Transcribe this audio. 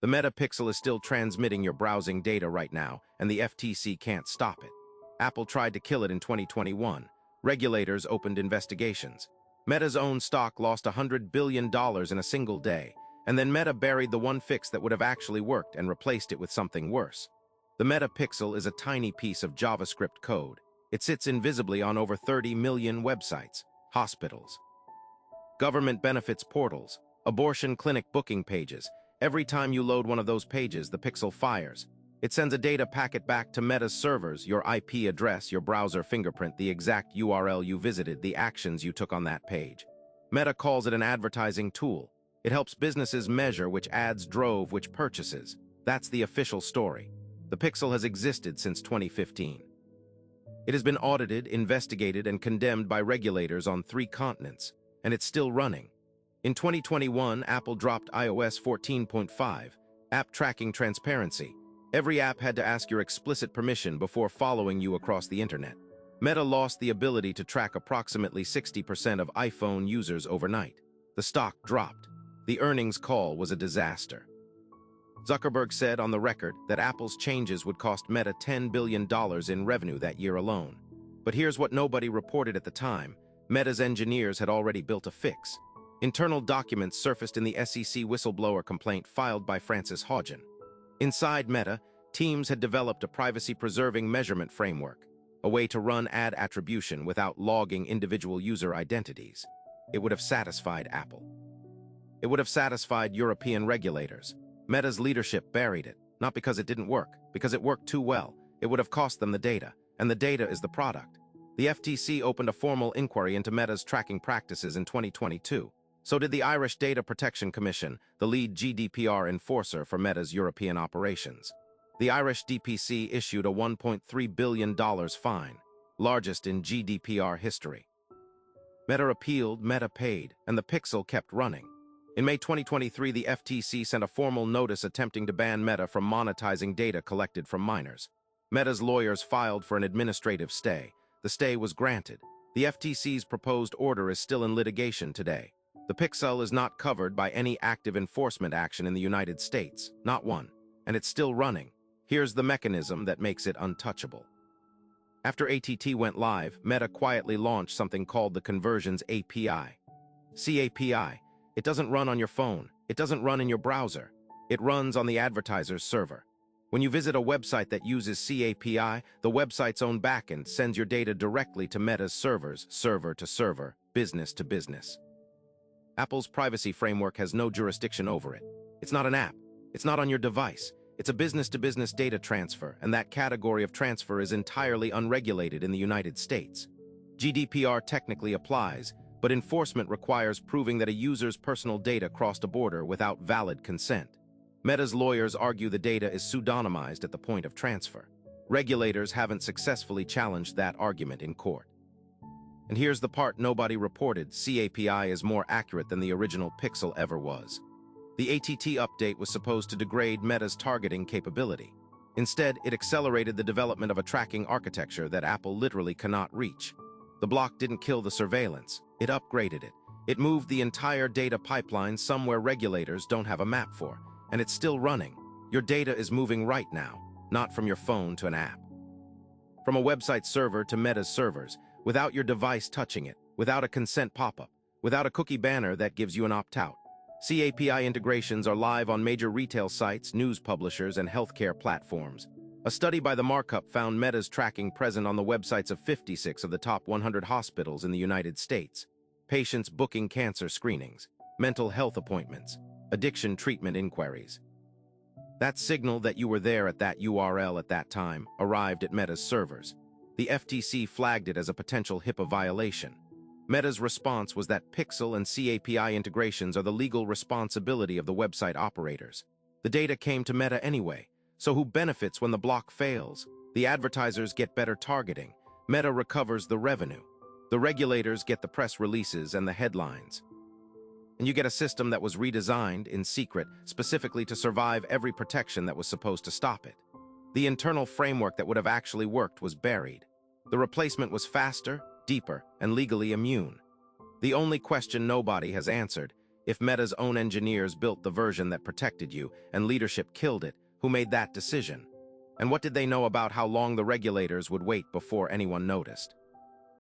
The Meta Pixel is still transmitting your browsing data right now, and the FTC can't stop it. Apple tried to kill it in 2021. Regulators opened investigations. Meta's own stock lost $100 billion in a single day, and then Meta buried the one fix that would have actually worked and replaced it with something worse. The Meta Pixel is a tiny piece of JavaScript code. It sits invisibly on over 30 million websites, hospitals, government benefits portals, abortion clinic booking pages. Every time you load one of those pages, the Pixel fires. It sends a data packet back to Meta's servers, your IP address, your browser fingerprint, the exact URL you visited, the actions you took on that page. Meta calls it an advertising tool. It helps businesses measure which ads drove which purchases. That's the official story. The Pixel has existed since 2015. It has been audited, investigated, and condemned by regulators on 3 continents, and it's still running. In 2021, Apple dropped iOS 14.5, App Tracking Transparency. Every app had to ask your explicit permission before following you across the internet. Meta lost the ability to track approximately 60% of iPhone users overnight. The stock dropped. The earnings call was a disaster. Zuckerberg said on the record that Apple's changes would cost Meta $10 billion in revenue that year alone. But here's what nobody reported at the time. Meta's engineers had already built a fix. Internal documents surfaced in the SEC whistleblower complaint filed by Frances Haugen. Inside Meta, teams had developed a privacy-preserving measurement framework, a way to run ad attribution without logging individual user identities. It would have satisfied Apple. It would have satisfied European regulators. Meta's leadership buried it, not because it didn't work, because it worked too well. It would have cost them the data, and the data is the product. The FTC opened a formal inquiry into Meta's tracking practices in 2022. So did the Irish Data Protection Commission, the lead GDPR enforcer for Meta's European operations. The Irish DPC issued a $1.3 billion fine, largest in GDPR history. Meta appealed, Meta paid, and the Pixel kept running. In May 2023, the FTC sent a formal notice attempting to ban Meta from monetizing data collected from minors. Meta's lawyers filed for an administrative stay. The stay was granted. The FTC's proposed order is still in litigation today. The Pixel is not covered by any active enforcement action in the United States, not one, and it's still running. Here's the mechanism that makes it untouchable. After ATT went live, Meta quietly launched something called the Conversions API. CAPI. It doesn't run on your phone. It doesn't run in your browser. It runs on the advertiser's server. When you visit a website that uses CAPI, the website's own backend sends your data directly to Meta's servers, server to server, business to business. Apple's privacy framework has no jurisdiction over it. It's not an app. It's not on your device. It's a business-to-business data transfer, and that category of transfer is entirely unregulated in the United States. GDPR technically applies, but enforcement requires proving that a user's personal data crossed a border without valid consent. Meta's lawyers argue the data is pseudonymized at the point of transfer. Regulators haven't successfully challenged that argument in court. And here's the part nobody reported: CAPI is more accurate than the original Pixel ever was. The ATT update was supposed to degrade Meta's targeting capability. Instead, it accelerated the development of a tracking architecture that Apple literally cannot reach. The block didn't kill the surveillance, it upgraded it. It moved the entire data pipeline somewhere regulators don't have a map for, and it's still running. Your data is moving right now, not from your phone to an app. From a website server to Meta's servers, without your device touching it, without a consent pop-up, without a cookie banner that gives you an opt-out. CAPI integrations are live on major retail sites, news publishers, and healthcare platforms. A study by the Markup found Meta's tracking present on the websites of 56 of the top 100 hospitals in the United States. Patients booking cancer screenings, mental health appointments, addiction treatment inquiries. That signal that you were there at that URL at that time arrived at Meta's servers. The FTC flagged it as a potential HIPAA violation. Meta's response was that Pixel and CAPI integrations are the legal responsibility of the website operators. The data came to Meta anyway, so who benefits when the block fails? The advertisers get better targeting. Meta recovers the revenue. The regulators get the press releases and the headlines. And you get a system that was redesigned in secret specifically to survive every protection that was supposed to stop it. The internal framework that would have actually worked was buried. The replacement was faster, deeper, and legally immune. The only question nobody has answered If Meta's own engineers built the version that protected you and leadership killed it, who made that decision? And what did they know about how long the regulators would wait before anyone noticed?